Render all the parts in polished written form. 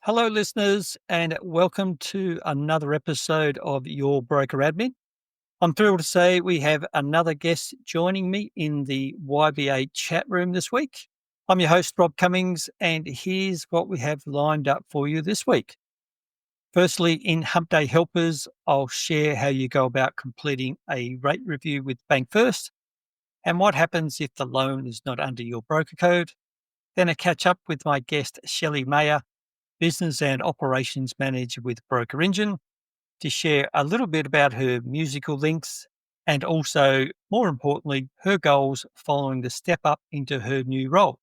Hello, listeners, and welcome to another episode of Your Broker Admin. I'm thrilled to say we have another guest joining me in the YBA chat room this week. I'm your host, Rob Cummings, and here's what we have lined up for you this week. Firstly, in Humpday Helpers, I'll share how you go about completing a rate review with Bankfirst and what happens if the loan is not under your broker code. Then a catch up with my guest, Shelley Maher, Business and Operations Manager with Broker Engine, to share a little bit about her musical links and also, more importantly, her goals following the step up into her new role.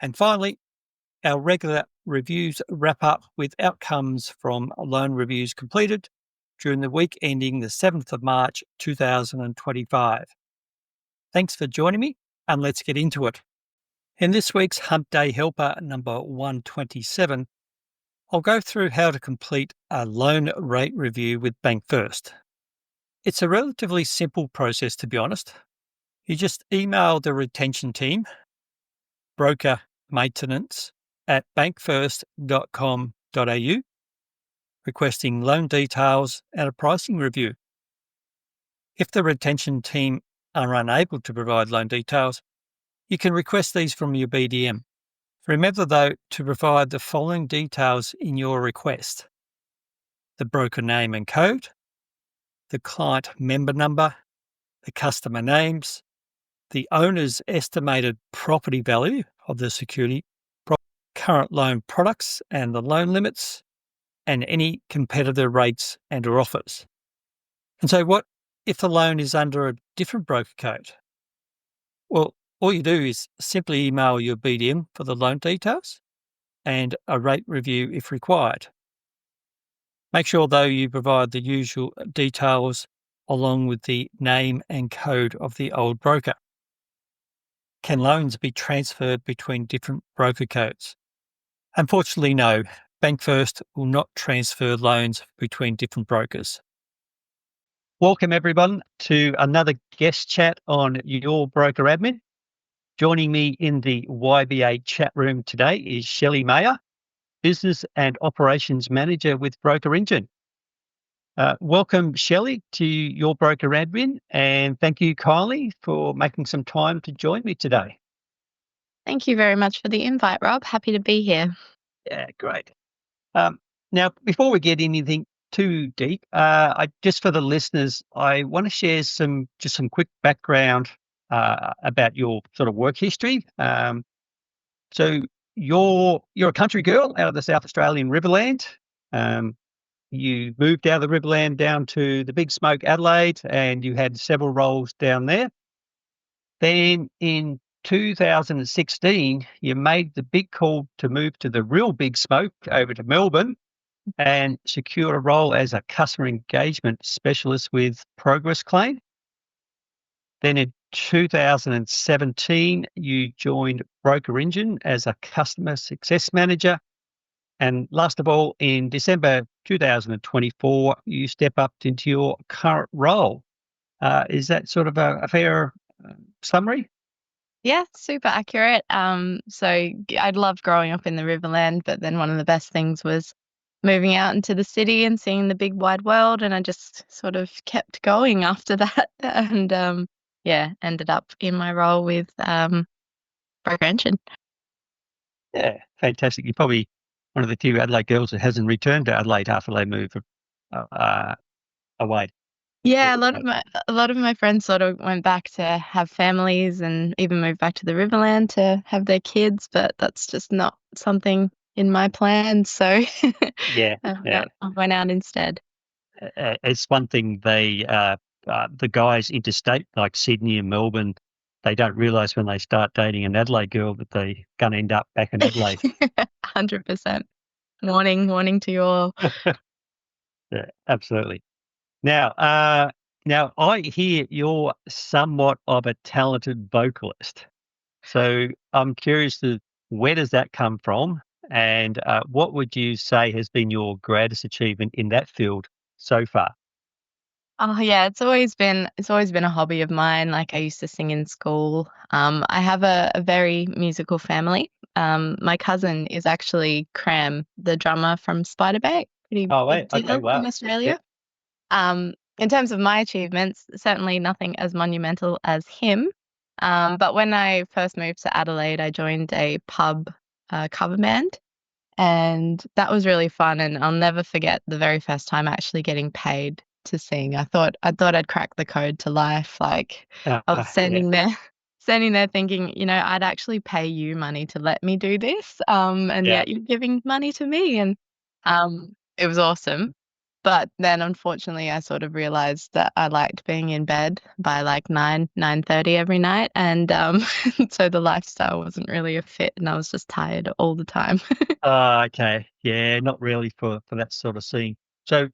And finally, our regular reviews wrap up with outcomes from loan reviews completed during the week ending the 7th of March 2025. Thanks for joining me, and let's get into it. In this week's Humpday Helper number 127, I'll go through how to complete a loan rate review with Bankfirst. It's a relatively simple process, to be honest. You just email the retention team, brokermaintenance@bankfirst.com.au, requesting loan details and a pricing review. If the retention team are unable to provide loan details, you can request these from your BDM. Remember, though, to provide the following details in your request: the broker name and code, the client member number, the customer names, the owner's estimated property value of the security, current loan products and the loan limits, and any competitor rates and or offers. And so what if the loan is under a different broker code? Well, all you do is simply email your BDM for the loan details and a rate review if required. Make sure, though, you provide the usual details along with the name and code of the old broker. Can loans be transferred between different broker codes? Unfortunately, no. Bankfirst will not transfer loans between different brokers. Welcome, everyone, to another guest chat on Your Broker Admin. Joining me in the YBA chat room today is Shelley Maher, Business and Operations Manager with Broker Engine. Welcome, Shelley, to Your Broker Admin, and thank you kindly for making some time to join me today. Thank you very much for the invite, Rob. Happy to be here. Yeah, great. Now, before we get anything too deep, just for the listeners, I want to share some quick background about your sort of work history. So you're a country girl out of the South Australian Riverland. You moved out of the Riverland down to the Big Smoke, Adelaide, and you had several roles down there. Then in 2016, you made the big call to move to the real Big Smoke over to Melbourne and secured a role as a customer engagement specialist with Progress Claim. Then in 2017, you joined Broker Engine as a customer success manager. And last of all, in December 2024, you step up into your current role. Is that sort of a fair summary? Yeah, super accurate. So I'd loved growing up in the Riverland, but then one of the best things was moving out into the city and seeing the big wide world. And I just sort of kept going after that, and ended up in my role with Broker Engine. Yeah, fantastic. You're probably one of the few Adelaide girls that hasn't returned to Adelaide after they moved away. Yeah, a lot of my friends sort of went back to have families and even moved back to the Riverland to have their kids, but that's just not something in my plans. So Yeah, I went out instead. it's one thing the guys interstate like Sydney and Melbourne, they don't realise when they start dating an Adelaide girl that they're going to end up back in Adelaide. 100%. Warning to you all. Yeah, absolutely. Now, I hear you're somewhat of a talented vocalist. So I'm curious where does that come from, and what would you say has been your greatest achievement in that field so far? Oh yeah, it's always been a hobby of mine. Like I used to sing in school. I have a very musical family. My cousin is actually Cram, the drummer from Spiderbank, pretty Oh, big wait. Okay. deal in Wow. Yeah. Australia. In terms of my achievements, certainly nothing as monumental as him. But when I first moved to Adelaide, I joined a pub cover band, and that was really fun. And I'll never forget the very first time actually getting paid to sing. I thought I'd cracked the code to life. Like I was Yeah. standing there thinking, I'd actually pay you money to let me do this. And Yeah. yet you're giving money to me, and it was awesome. But then unfortunately I sort of realized that I liked being in bed by like 9:30 every night. And so the lifestyle wasn't really a fit, and I was just tired all the time. Okay. Yeah. Not really for that sort of scene. So,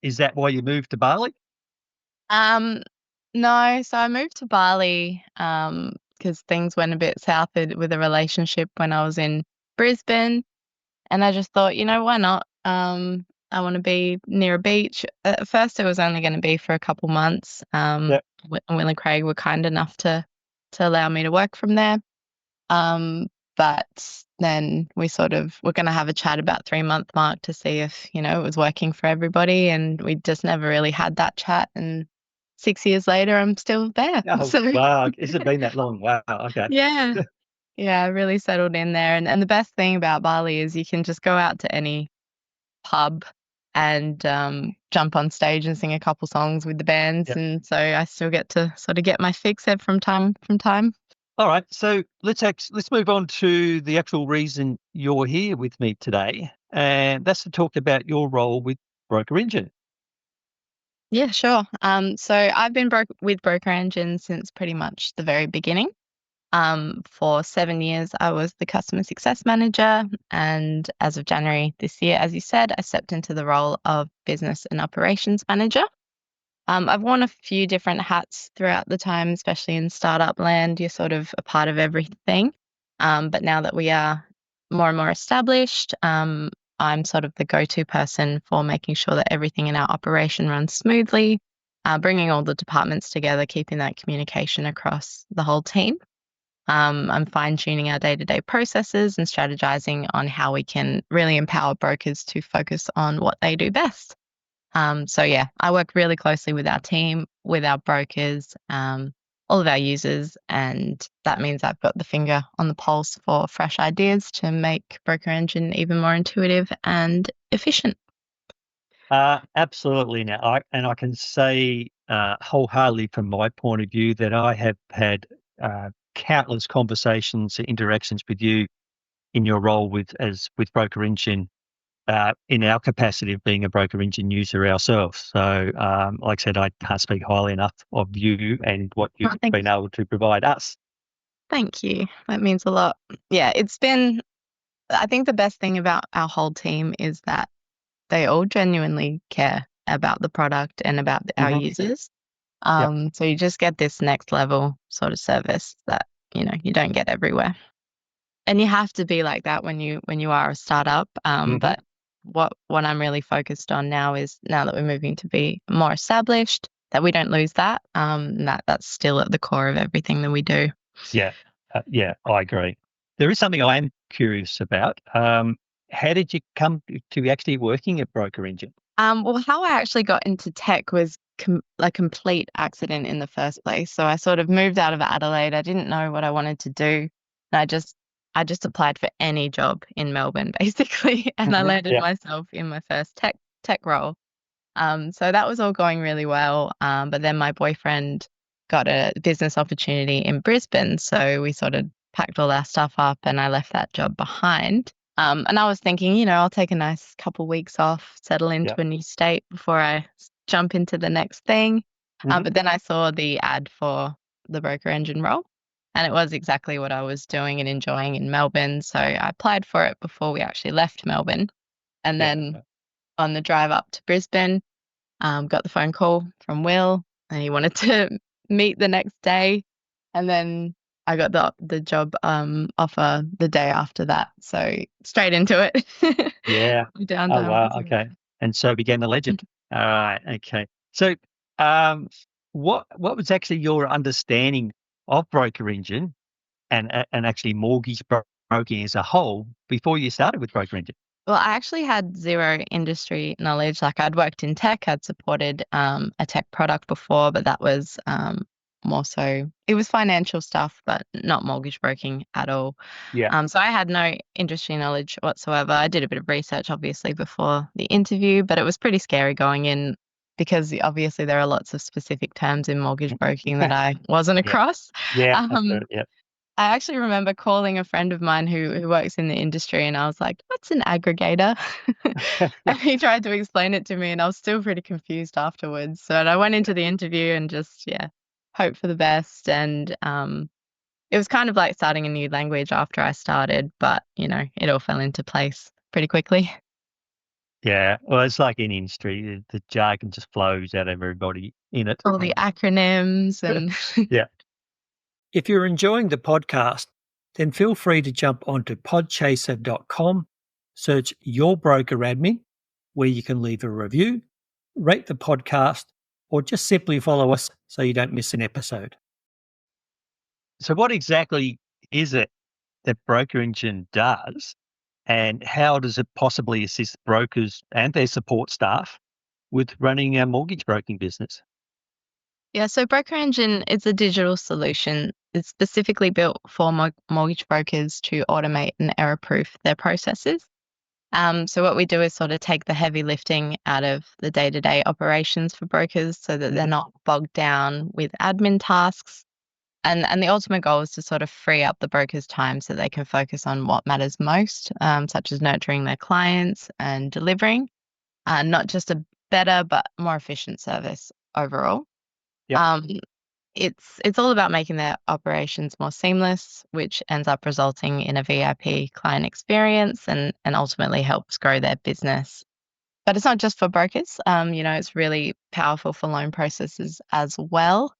is that why you moved to Bali? Um, no, so I moved to Bali because things went a bit south with a relationship when I was in Brisbane, and I just thought, why not? I want to be near a beach. At first, it was only going to be for a couple months. Yeah. Will and Craig were kind enough to allow me to work from there. Um, but then we sort of were going to have a chat about 3 month mark to see if, it was working for everybody. And we just never really had that chat. And 6 years later, I'm still there. Oh, So wow. Has it been that long? Wow. Okay. yeah, yeah, I really settled in there. And the best thing about Bali is you can just go out to any pub and jump on stage and sing a couple songs with the bands. Yeah. And so I still get to sort of get my fix there from time from time. All right. So let's move on to the actual reason you're here with me today, and that's to talk about your role with Broker Engine. Yeah, sure. So I've been with Broker Engine since pretty much the very beginning. For 7 years, I was the customer success manager, and as of January this year, as you said, I stepped into the role of business and operations manager. I've worn a few different hats throughout the time, especially in startup land. You're sort of a part of everything. But now that we are more and more established, I'm sort of the go-to person for making sure that everything in our operation runs smoothly, bringing all the departments together, keeping that communication across the whole team. I'm fine-tuning our day-to-day processes and strategizing on how we can really empower brokers to focus on what they do best. So yeah, I work really closely with our team, with our brokers, all of our users, and that means I've got the finger on the pulse for fresh ideas to make Broker Engine even more intuitive and efficient. Absolutely. Now, I can say wholeheartedly from my point of view that I have had countless conversations, interactions with you in your role with Broker Engine, in our capacity of being a Broker Engine user ourselves. So, like I said, I can't speak highly enough of you and what you've Oh, thank been able to provide us. thank you. That means a lot. Yeah, I think the best thing about our whole team is that they all genuinely care about the product and about our Hmm. users. Yep. So you just get this next level sort of service that, you don't get everywhere. And you have to be like that when you are a startup. Hmm. But what I'm really focused on now is now that we're moving to be more established, that we don't lose that. And that's still at the core of everything that we do. Yeah. Yeah, I agree. There is something I am curious about. How did you come to actually working at Broker Engine? Well, how I actually got into tech was a complete accident in the first place. So I sort of moved out of Adelaide. I didn't know what I wanted to do. And I just applied for any job in Melbourne, basically, and I Hmm. landed Yeah. myself in my first tech role. So that was all going really well. But then my boyfriend got a business opportunity in Brisbane. So we sort of packed all our stuff up and I left that job behind. And I was thinking, I'll take a nice couple weeks off, settle Yeah. into a new state before I jump into the next thing. Hmm. But then I saw the ad for the broker engine role, and it was exactly what I was doing and enjoying in Melbourne. So I applied for it before we actually left Melbourne. And Yeah. then on the drive up to Brisbane, got the phone call from Will, and he wanted to meet the next day. And then I got the job offer the day after that. So straight into it. Yeah. Down Oh, to wow. Amazon. Okay. And so began the legend. All right. Okay. So, um, what was actually your understanding of Broker Engine and actually mortgage broker? broking as a whole before you started with Broker Engine? Well, I actually had zero industry knowledge. Like I'd worked in tech, I'd supported a tech product before, but that was more so it was financial stuff, but not mortgage broking at all. Yeah. So I had no industry knowledge whatsoever. I did a bit of research, obviously, before the interview, but it was pretty scary going in because obviously there are lots of specific terms in mortgage broking that I wasn't Yeah. across. Yeah. Um, Yeah. I actually remember calling a friend of mine who works in the industry, and I was like, "What's an aggregator?" And he tried to explain it to me, and I was still pretty confused afterwards. So I went into the interview and just, yeah, hope for the best. And it was kind of like starting a new language after I started, but it all fell into place pretty quickly. Yeah. Well, it's like any industry, the jargon just flows out of everybody in it. All the acronyms and Yeah. If you're enjoying the podcast, then feel free to jump onto podchaser.com, search Your Broker Admin, where you can leave a review, rate the podcast, or just simply follow us so you don't miss an episode. So, what exactly is it that Broker Engine does, and how does it possibly assist brokers and their support staff with running a mortgage broking business? yeah, so Broker Engine is a digital solution. It's specifically built for mortgage brokers to automate and error-proof their processes. So what we do is sort of take the heavy lifting out of the day-to-day operations for brokers so that they're not bogged down with admin tasks. And the ultimate goal is to sort of free up the broker's time so they can focus on what matters most, such as nurturing their clients and delivering not just a better but more efficient service overall. Yep. Um, it's all about making their operations more seamless, which ends up resulting in a VIP client experience and ultimately helps grow their business. But it's not just for brokers. It's really powerful for loan processors as well.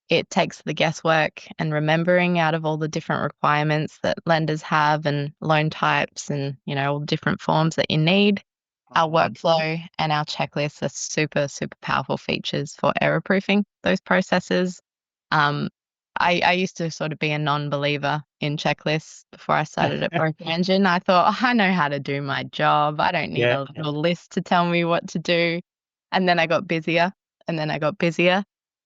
It takes the guesswork and remembering out of all the different requirements that lenders have and loan types and, all the different forms that you need. Our workflow and our checklists are super, super powerful features for error proofing those processes. Um, I used to sort of be a non-believer in checklists before I started at Broker Engine. I thought, "Oh, I know how to do my job. I don't need Yeah. a little list to tell me what to do." And then I got busier and then I got busier.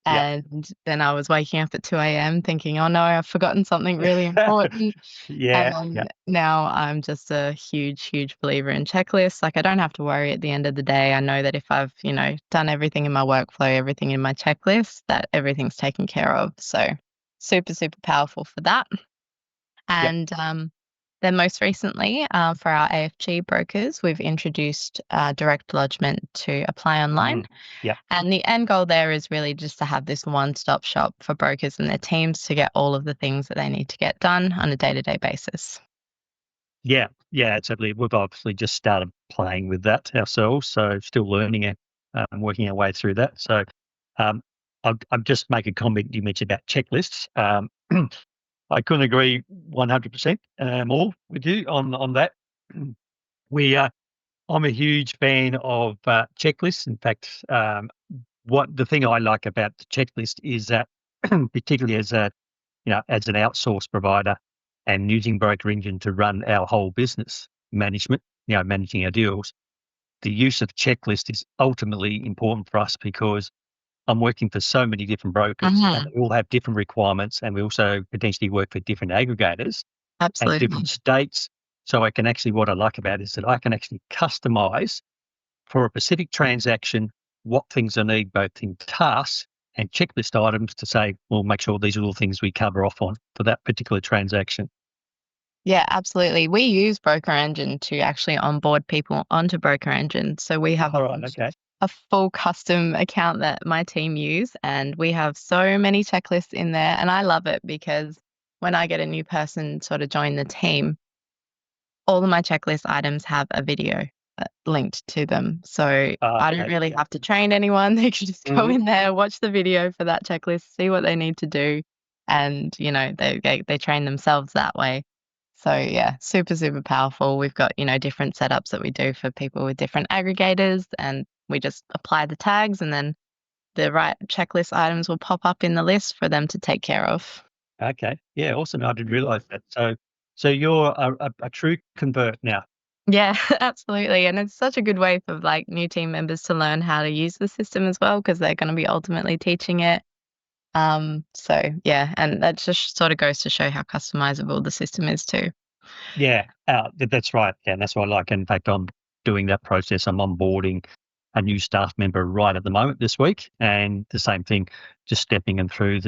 Yep. And then I was waking up at 2 a.m. thinking, "Oh no, I've forgotten something really important." And Yeah. then Yeah. now I'm just a huge, huge believer in checklists. Like I don't have to worry at the end of the day. I know that if I've, done everything in my workflow, everything in my checklist, that everything's taken care of. So super, super powerful for that. Yep. And then most recently, for our AFG brokers, we've introduced direct lodgement to apply online. Yep. And the end goal there is really just to have this one-stop shop for brokers and their teams to get all of the things that they need to get done on a day-to-day basis. Yeah. Yeah. Absolutely. We've obviously just started playing with that ourselves, so still learning it, working our way through that. So, um, I'll just make a comment. You mentioned about checklists. I couldn't agree 100% more with you on that. We I'm a huge fan of checklists. In fact, what the thing I like about the checklist is that, particularly as as an outsource provider and using Broker Engine to run our whole business management, managing our deals, the use of checklist is ultimately important for us because I'm working for so many different brokers and Mhm. they all have different requirements, and we also potentially work for different aggregators and different Absolutely. states. So what I like about it is that I can actually customize for a specific transaction what things I need, both in tasks and checklist items to say, well, make sure these are all things we cover off on for that particular transaction. Yeah, absolutely. We use Broker Engine to actually onboard people onto Broker Engine. So we have All right. Okay. a full custom account that my team use, and we have so many checklists in there. And I love it because when I get a new person sort of join the team, all of my checklist items have a video linked to them. So I don't Okay. really have to train anyone. They can just go Mhm. in there, watch the video for that checklist, see what they need to do, and they train themselves that way. So yeah, super, super powerful. We've got, different setups that we do for people with different aggregators, and we just apply the tags and then the right checklist items will pop up in the list for them to take care of. Okay. Yeah. Awesome. I didn't realize that. So So you're a true convert now. Yeah, absolutely. And it's such a good way for like new team members to learn how to use the system as well, because they're going to be ultimately teaching it. So yeah, and that just sort of goes to show how customizable the system is too. Yeah, that's right. Yeah, and that's what I like. In fact, I'm doing that process. I'm onboarding a new staff member right at the moment this week, and the same thing, just stepping them through all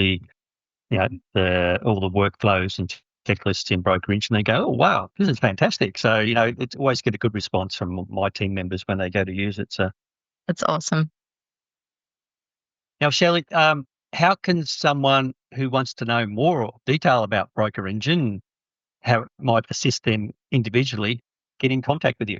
the workflows and checklists in brokerage, and they go, "Oh wow, this is fantastic!" So it's always get a good response from my team members when they go to use it. So That's awesome. now, Shelley, how can someone who wants to know more or detail about Broker Engine, how it might assist them individually, get in contact with you?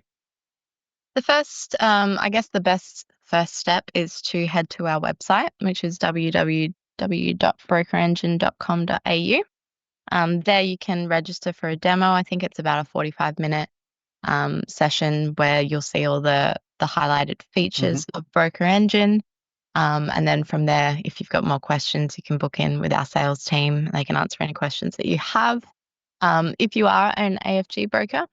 The first, I guess the best first step is to head to our website, which is www.brokerengine.com.au. There you can register for a demo. I think it's about a 45-minute session where you'll see all the highlighted features of Broker Engine. And then from there, if you've got more questions, you can book in with our sales team. They can answer any questions that you have. If you are an AFG broker,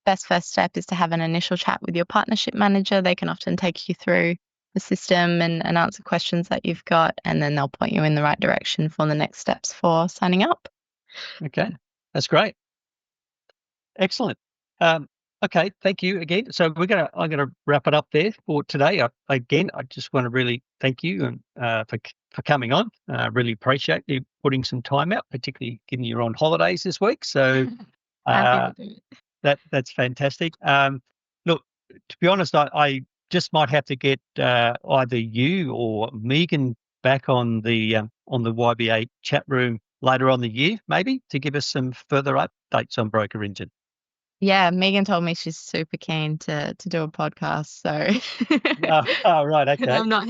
best first step is to have an initial chat with your partnership manager. They can often take you through the system and answer questions that you've got, and then they'll point you in the right direction for the next steps for signing up. Okay, that's great. Excellent. Okay, thank you again. So I'm gonna wrap it up there for today. I just want to really thank you and for coming on. Really appreciate you putting some time out, particularly given you're on holidays this week. So Happy uh, to do it. that's fantastic. Look, to be honest, I just might have to get either you or Megan back on the YBA chat room later on the year, maybe, to give us some further updates on Broker Engine. Yeah, Megan told me she's super keen to do a podcast, so Oh, right, okay. I'm not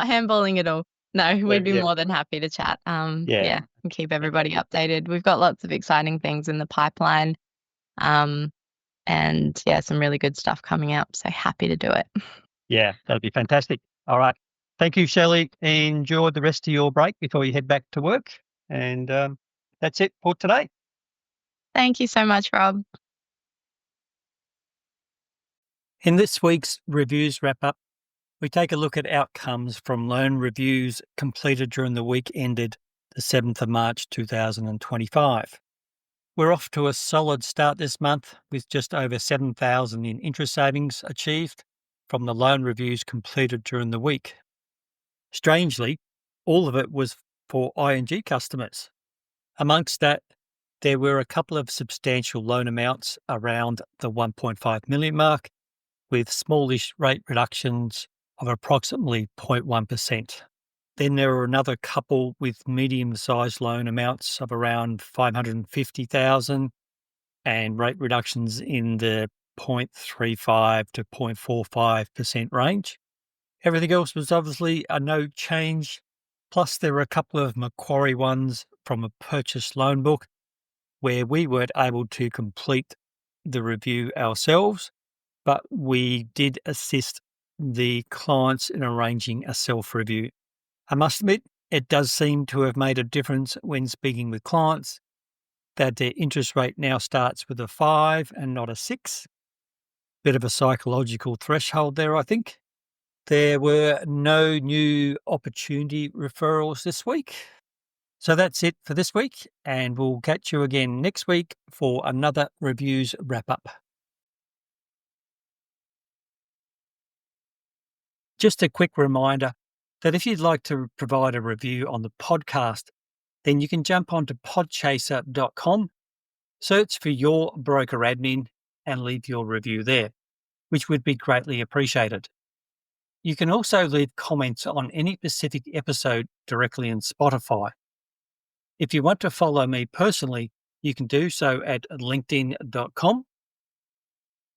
handballing at all. No, Yeah, we'd be yeah, more than happy to chat. yeah. Yeah, and keep everybody Fantastic. updated. We've got lots of exciting things in the pipeline, um, and yeah, some really good stuff coming up. So happy to do it. Yeah, that'd be fantastic. All right. Thank you, Shelley. Enjoy the rest of your break before you head back to work. And that's it for today. Thank you so much, Rob. In this week's reviews wrap up, we take a look at outcomes from loan reviews completed during the week ended the 7th of March 2025. We're off to a solid start this month with just over 7,000 in interest savings achieved from the loan reviews completed during the week. Strangely, all of it was for ING customers. Amongst that, there were a couple of substantial loan amounts around the 1.5 million mark, with smallish rate reductions of approximately 0.1%. Then there were another couple with medium-sized loan amounts of around 550,000 and rate reductions in the 0.35 to 0.45% range. Everything else was obviously a no change. Plus, there were a couple of Macquarie ones from a purchase loan book where we weren't able to complete the review ourselves, but we did assist the clients in arranging a self-review. I must admit, it does seem to have made a difference when speaking with clients that their interest rate now starts with a 5 and not a 6. Bit of a psychological threshold there, I think. There were no new opportunity referrals this week. So that's it for this week, and we'll catch you again next week for another reviews wrap up. Just a quick reminder that if you'd like to provide a review on the podcast, then you can jump onto podchaser.com, search for your broker admin, and leave your review there, which would be greatly appreciated. You can also leave comments on any specific episode directly in Spotify. If you want to follow me personally, you can do so at linkedin.com.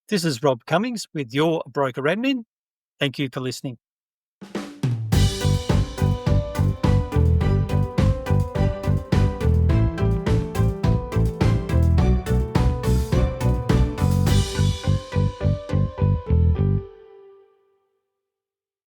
This is Rob Cummings with your broker admin. Thank you for listening.